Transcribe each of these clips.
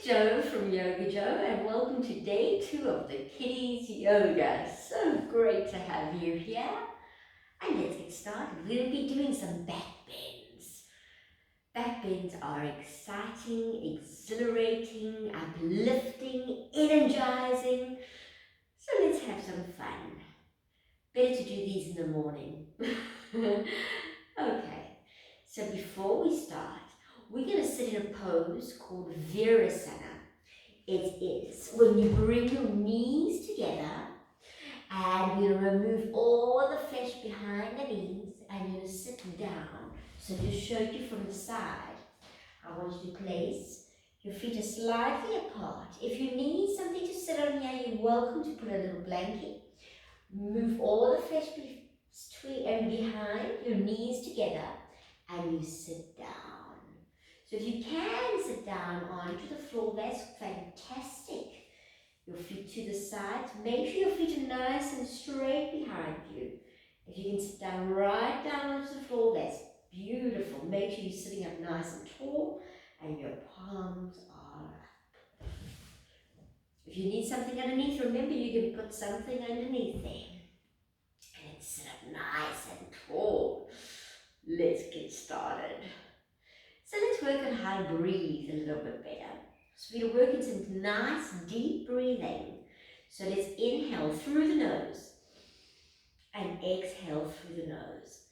it's Jo from YogaJo and welcome to day 2 of the Kiddies Yoga. So great to have you here. And let's get started. We'll be doing some back bends. Back bends are exciting, exhilarating, uplifting, energizing. So let's have some fun. Better to do these in the morning. Okay, so before we start, we're going to sit in a pose called Virasana. It is when you bring your knees together and you remove all the flesh behind the knees and you sit down. So just show you from the side. I want you to place your feet are slightly apart. If you need something to sit on here, you're welcome to put a little blanket. Move all the flesh between and behind your knees together and you sit down. So if you can sit down onto the floor, that's fantastic. Your feet to the sides. Make sure your feet are nice and straight behind you. If you can sit down right down onto the floor, that's beautiful. Make sure you're sitting up nice and tall and your palms are up. If you need something underneath, remember you can put something underneath there. And then sit up nice and tall. Let's get started. So let's work on how to breathe a little bit better. So we're working some nice deep breathing. So let's inhale through the nose and exhale through the nose.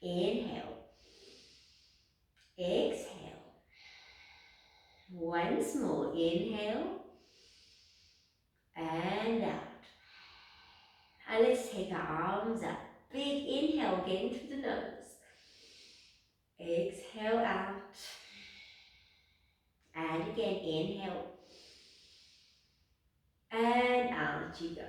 Inhale. Exhale. Once more. Inhale and out. And let's take our arms up. Big inhale again through the nose. Exhale out. And again, inhale. And out you go.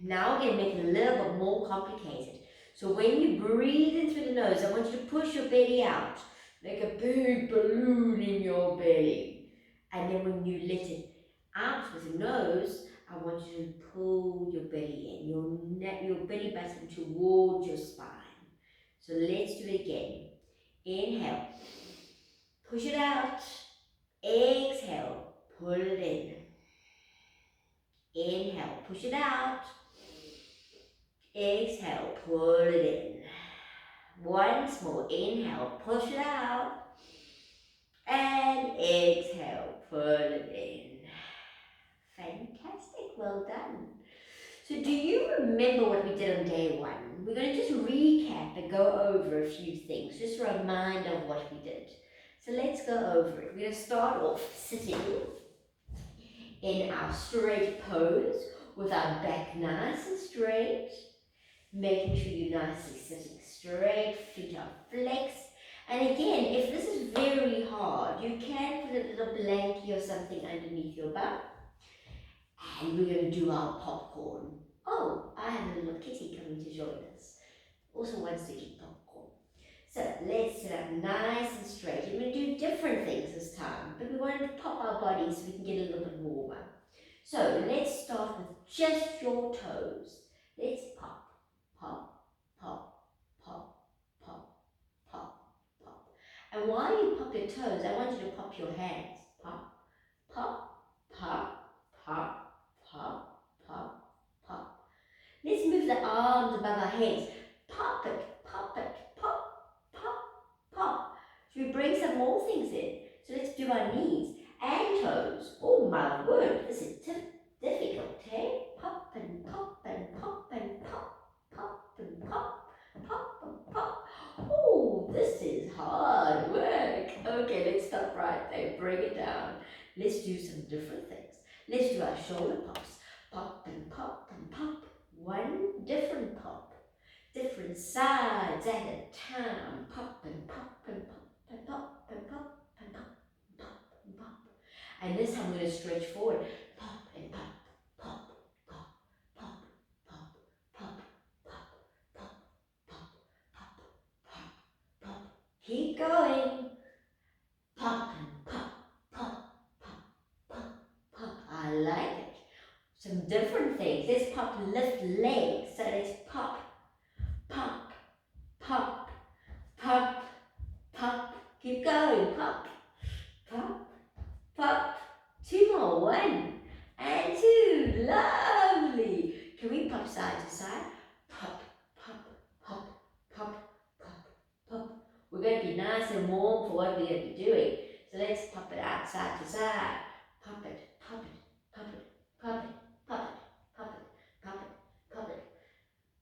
Now we're going to make it a little bit more complicated. So when you breathe in through the nose, I want you to push your belly out. Like a big balloon in your belly. And then when you let it out with the nose, I want you to pull your belly in, your belly button towards your spine. So let's do it again. Inhale. Push it out. Exhale. Pull it in. Inhale. Push it out. Exhale. Pull it in. Once more. Inhale. Push it out. And exhale. Pull it in. Fantastic. Well done. So do you remember what we did on day 1? We're going to just recap and go over a few things. Just a reminder of what we did. So let's go over it. We're going to start off sitting in our straight pose with our back nice and straight. Making sure you're nicely sitting straight, feet are flexed. And again, if this is very hard, you can put a little blankie or something underneath your butt. And we're going to do our popcorn. Oh, I have a little kitty coming to join us. Also wants to eat popcorn. So let's sit up nice and straight. We're going to do different things this time, but we want to pop our bodies so we can get a little bit warmer. So let's start with just your toes. Let's pop, pop, pop, pop, pop, pop, pop. And while you pop your toes, I want you to pop your hands. Pop, pop, pop, pop, pop, pop, pop. Let's move the arms above our heads. Pop it, pop it, pop, pop, pop. Should we bring some more things in? So let's do our knees and toes. Oh my word, this is difficult, eh? Pop and pop and pop and pop, pop and pop, pop and pop. Oh, this is hard work. Okay, let's stop right there. Bring it down. Let's do some different things. Let's do our shoulder pops. Pop and pop and pop. One different pop. Different sides at a time. Pop and pop and pop and pop and pop and pop and pop and pop. And this time I'm going to stretch forward. Pop and pop. Pop, pop, pop, pop, pop, pop, pop, pop, pop, pop, pop. Keep going. Pop and pop, pop, pop, pop, pop. I like it. Some different things. Let's pop, lift legs. So let's pop, pop, pop, pop, pop. Keep going. Pop, going to be nice and warm for what we're going to be doing. So let's pop it out side to side. Pop it, pop it, pop it, pop it, pop it, pop it, pop it, pop it.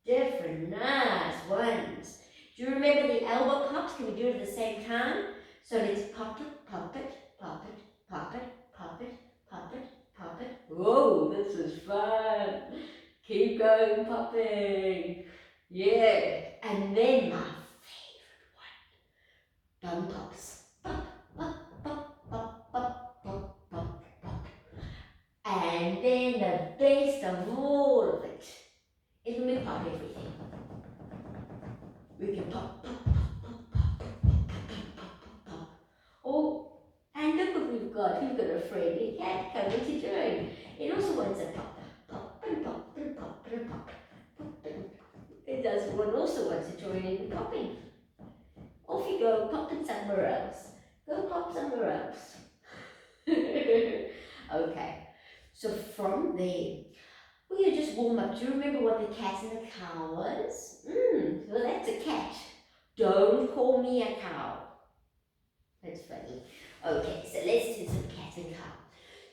Different nice ones. Do you remember the elbow pops? Can we do it at the same time? So let's pop it, pop it, pop it, pop it, pop it, pop it, pop it. Whoa, this is fun. Keep going popping. Yeah. And then my favorite one, bum pops. Pop, pop, pop, pop, pop, pop, pop, pop. And then the best of all of it is when we pop everything. We can pop, pop, pop, pop, pop, pop, pop, pop, pop. Oh, and look what we've got. We've got a friendly cat coming to join. It also wants a pop, pop, and pop, and pop, and pop, pop. It does one also wants to join in the popping. Off you go, popping somewhere else. Go pop somewhere else. Okay, so from there, we're going to just warm up. Do you remember what the cat and the cow was? Well, that's a cat. Don't call me a cow. That's funny. Okay, so let's do some cat and cow.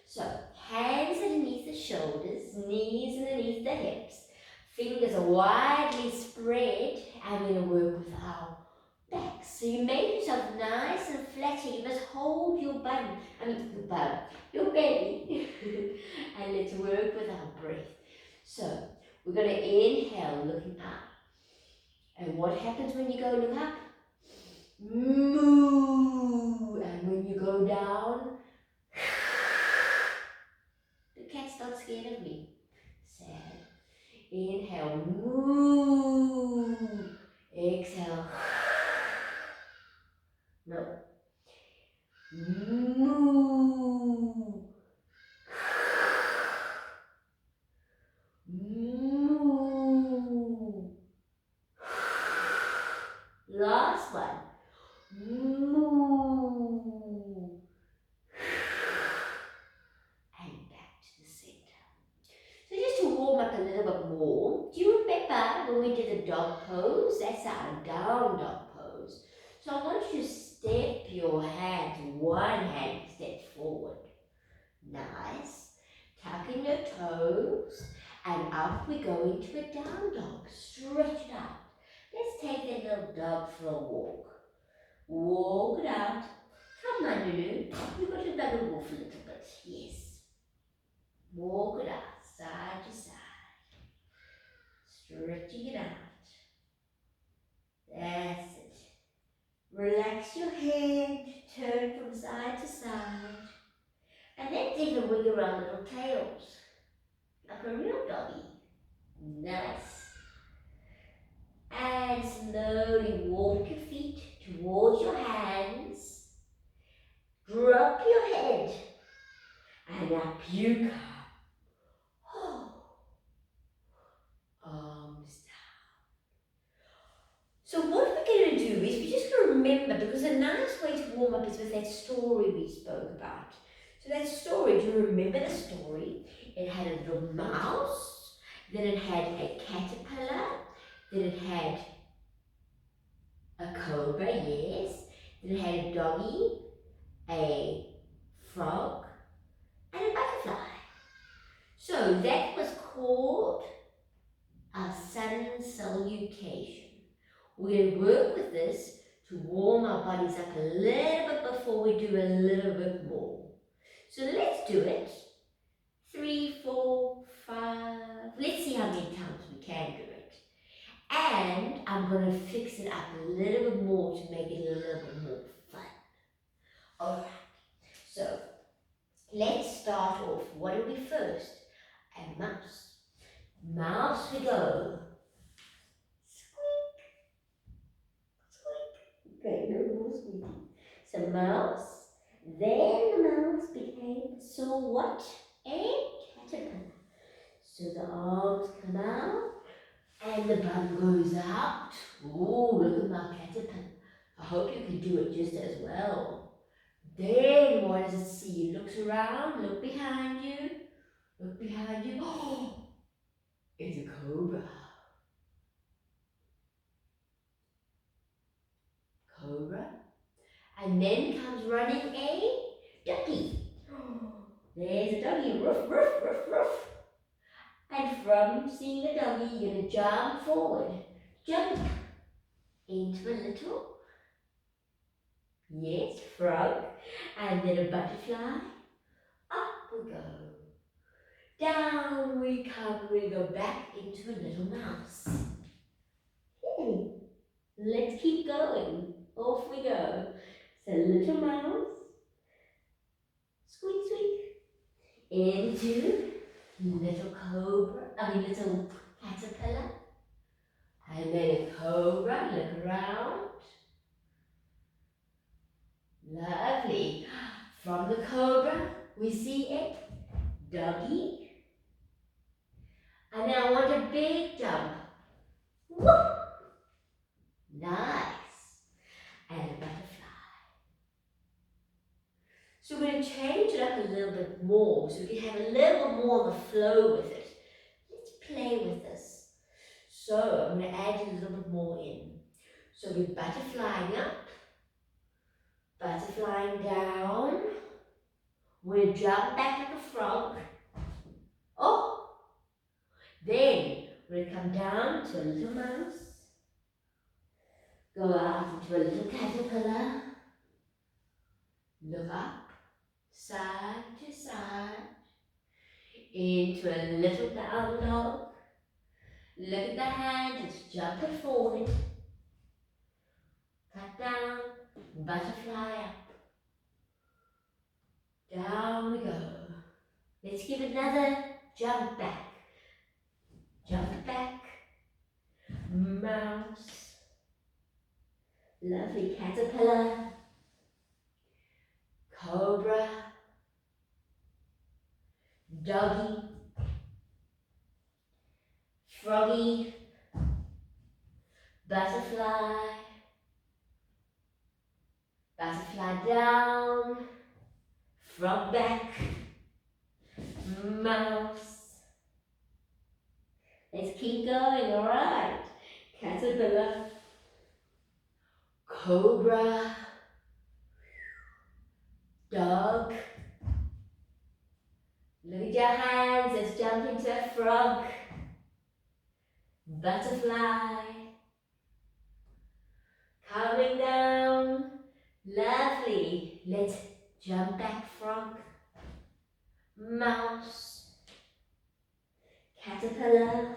So, hands underneath the shoulders, knees underneath the hips, fingers are widely spread, and we're going to work with our back. So you make yourself nice and flat here. You must hold your your belly. And let's work with our breath. So, we're going to inhale, looking up. And what happens when you go look up? Moo. And when you go down, the cat starts scared of me. Sad. Inhale, moo. Exhale. No. Moo. Moo. Last one. Moo. And back to the center. So just to warm up a little bit more, do you remember when we did a dog pose? That's our down dog pose. So I want you to step your hands, one hand step forward. Nice. Tuck in your toes, and up we go into a down dog. Stretch it out. Let's take that little dog for a walk. Walk it out. Come on, Lulu. You've got to double walk a little bit. Yes. Walk it out, side to side. Stretching it out. That's it. Relax your head. Turn from side to side. And then take a wiggle around little tails. Like a real doggy. Nice. And slowly walk your feet towards your hands. Drop your head. And up you come. Oh. Arms down. So what we're going to do is we're just going to remember, because a nice way to warm up is with that story we spoke about. So that story, do you remember the story? It had a little mouse, then it had a caterpillar, then it had a cobra, yes, then it had a doggy, a frog, and a butterfly. So that was called our sun salutation. We're going to work with this to warm our bodies up a little bit before we do a little bit more. So let's do it. 3, 4, 5. Let's see how many times we can do it. And I'm going to fix it up a little bit more to make it a little bit more fun. Alright, so let's start off. What do we first? A mouse. Mouse we go. Squeak. Squeak. Okay, no more squeaking. So mouse. Then the mouse became, so what? A caterpillar. So the arms come out and the bum goes out. Oh, look at my caterpillar. I hope you can do it just as well. Then what does it see? It looks around, look behind you. Look behind you. Oh, it's a cobra. Cobra. And then comes running a ducky. There's a doggy, ruff, ruff, ruff, ruff. And from seeing the doggy, you're going to jump forward. Jump into a little, yes, frog. And then a butterfly. Up we go. Down we come, we go back into a little mouse. Hey, let's keep going. Off we go. So little mouse, squeak, squeak, into little little caterpillar. And then a cobra, look around. Lovely. From the cobra, we see a doggy. And now I want a big jump. Whoop! Nice. And a butterfly. So we're going to change it up a little bit more so we can have a little bit more of a flow with it. Let's play with this. So I'm going to add a little bit more in. So we're butterflying up, butterflying down. We'll jump back like a frog. Oh! Then we'll come down to a little mouse. Go out into a little caterpillar. Look up, side to side. Into a little down dog. Look at the hand, it's jumping forward. Cut down, butterfly up. Down we go. Let's give another jump back. Jump back. Mouse. Lovely caterpillar. Cobra. Doggy. Froggy. Butterfly. Butterfly down. Frog back. Mouse. Let's keep going, alright. Caterpillar. Cobra. Dog. Look at your hands, let's jump into a frog. Butterfly. Coming down. Lovely. Let's jump back, frog. Mouse. Caterpillar.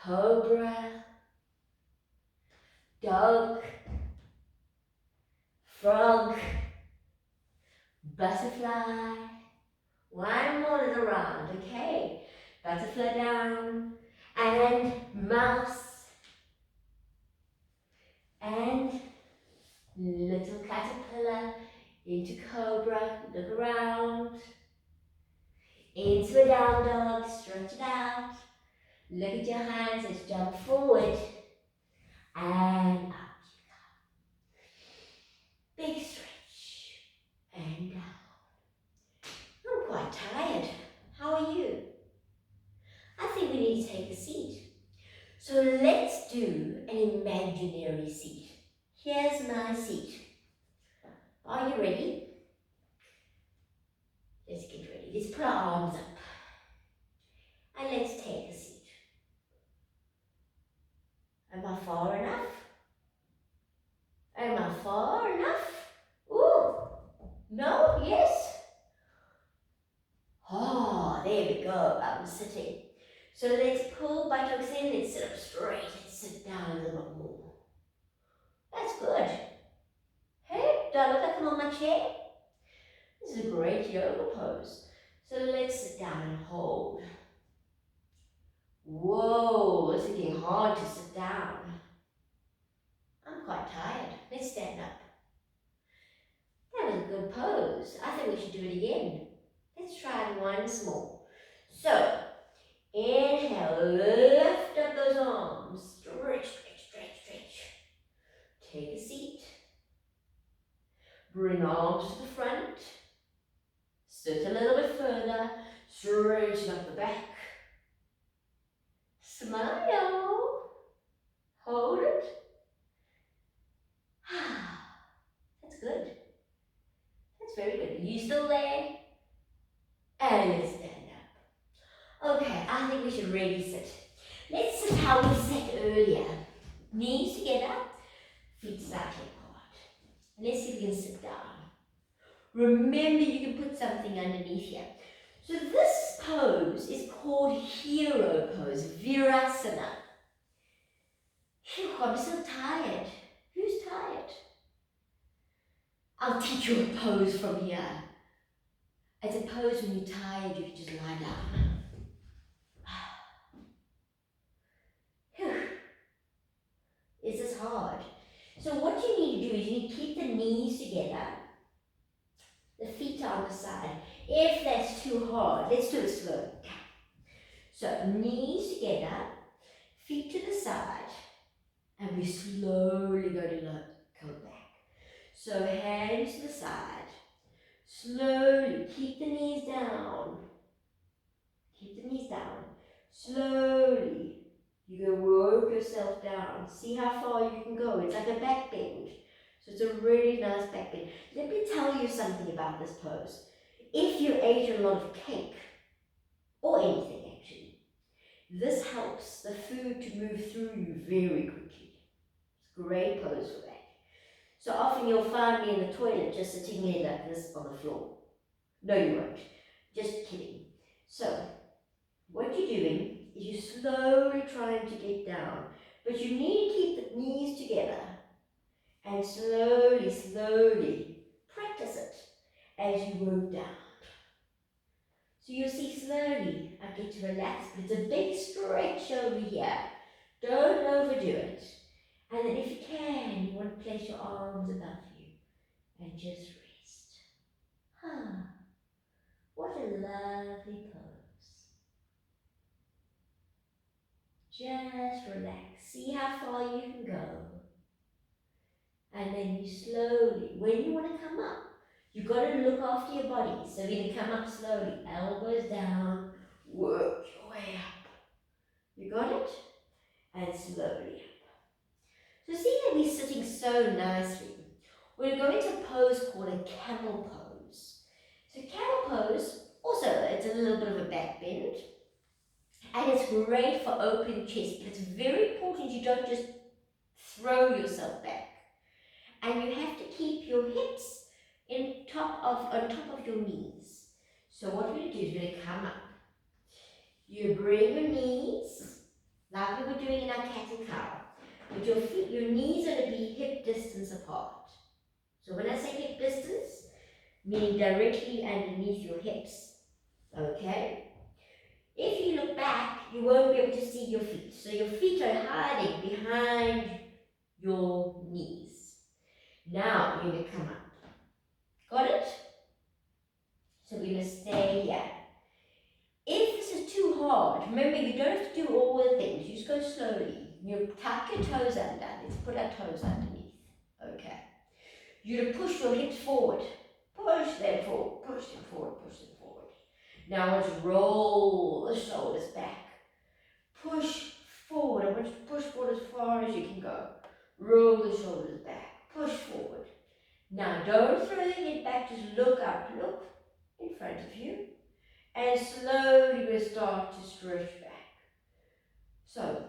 Cobra. Dog. Frog. Butterfly. One more little round, okay? Butterfly down, and mouse, and little caterpillar, into cobra, look around, into a down dog, stretch it out, look at your hands, let's jump forward, and up you come. Big stretch, and down. I'm quite tired. How are you? I think we need to take a seat. So let's do an imaginary seat. Here's my seat. Are you ready? Let's get ready. Let's put our arms up. And let's take a seat. Am I far enough? Am I far enough? Ooh! No? Yes? Oh, there we go. I'm sitting. So let's pull buttocks in. Let's sit up straight. Let's sit down a little bit more. That's good. Hey, do I look like I'm on my chair? This is a great yoga pose. So let's sit down and hold. Whoa, it's getting hard to sit down. I'm quite tired. Let's stand up. That was a good pose. I think we should do it again. Let's try it once more. So, inhale, lift up those arms. Stretch, stretch, stretch, stretch. Take a seat. Bring arms to the front. Sit a little bit further. Straighten up the back. Smile. Hold it. good. That's very good. You still there? And let's stand up. Okay, I think we should really sit. Let's sit how we sat earlier. Knees together, feet slightly apart. Let's see if we can sit down. Remember, you can put something underneath here. So this pose is called hero pose, Virasana. Phew, I'm so tired. Who's tired? I'll teach you a pose from here. It's a pose when you're tired, you can just lie down. Phew. This is hard. So what you need to do is you need to keep the knees together. The feet are on the side. If that's too hard, let's do it slow. So knees together, feet to the side, and we slowly go to come back. So hands to the side. Slowly, keep the knees down. Keep the knees down. Slowly, you're going to work yourself down. See how far you can go. It's like a back bend. So it's a really nice back bend. Let me tell you something about this pose. If you ate a lot of cake, or anything actually, this helps the food to move through you very quickly. It's a great pose for that. So often you'll find me in the toilet just sitting there like this on the floor. No, you won't. Just kidding. So, what you're doing is you're slowly trying to get down, but you need to keep the knees together and slowly, slowly practice it as you work down. So you'll see slowly I get to relax, but it's a big stretch over here. Don't overdo it. And then if you can, you want to place your arms above you and just rest. What a lovely pose. Just relax. See how far you can go. And then you slowly, when you want to come up, you've got to look after your body. So you're going to come up slowly. Elbows down. Work your way up. You got it? And slowly up. So see that we're sitting so nicely. We're going to a pose called a camel pose. So camel pose, also it's a little bit of a back bend. And it's great for opening chest, but it's very important you don't just throw yourself back. And you have to keep your hips on top of your knees. So what we're going to do is we're going to come up. You bring your knees, like we were doing in our cat and cow, but your knees are going to be hip distance apart. So when I say hip distance, meaning directly underneath your hips, okay? If you look back, you won't be able to see your feet. So your feet are hiding behind your knees. Now you're going to come up. Got it? So we're going to stay here. If this is too hard, remember you don't have to do all the things. You just go slowly. You tuck your toes under. Let's put our toes underneath. Okay. You're going to push your hips forward. Push them forward. Push them forward. Push them forward. Now I want you to roll the shoulders back. Push forward. I want you to push forward as far as you can go. Roll the shoulders back. Push forward. Now don't throw the head back. Just look up. Look in front of you. And slowly we'll start to stretch back. So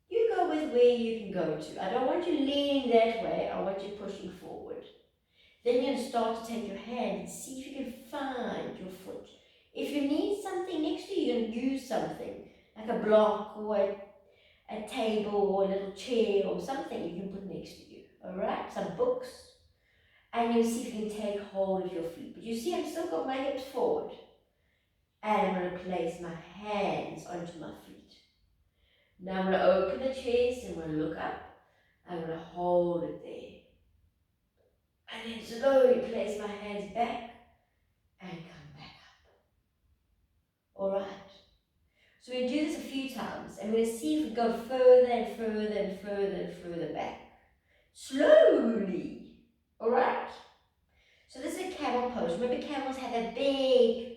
you go with where you can go to. I don't want you leaning that way. I want you pushing forward. Then you're going to start to take your hand and see if you can find your foot. If you need something next to you, you're going to use something, like a block or a table or a little chair or something you can put next to you, all right? Some books. And you'll see if you can take hold of your feet. But you see I've still got my hips forward. And I'm going to place my hands onto my feet. Now I'm going to open the chest and I'm going to look up. I'm going to hold it there. And then slowly place my hands back and come back up. Alright. So we do this a few times and we're going to see if we go further and further and further and further back. Slowly. Alright? So this is a camel pose. Remember camels have a big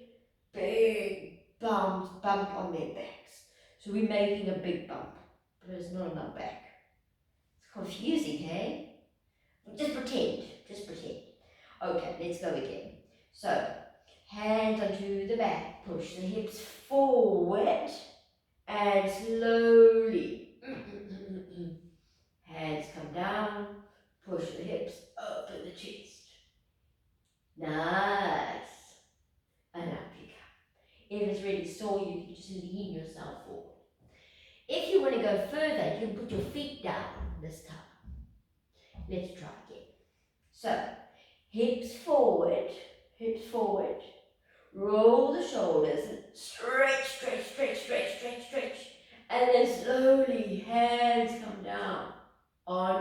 bump on their backs. So we're making a big bump, but it's not on our back. It's confusing, hey? Just pretend. let's go again. So, hands onto the back, push the hips forward, and slowly, hands come down, push the hips up to the chest. Nice. And up you come. If it's really sore, you can just lean yourself forward. If you want to go further, you can put your feet down this time. Let's try again. So, hips forward, roll the shoulders, stretch, stretch, stretch, stretch, stretch, stretch, and then slowly hands come down on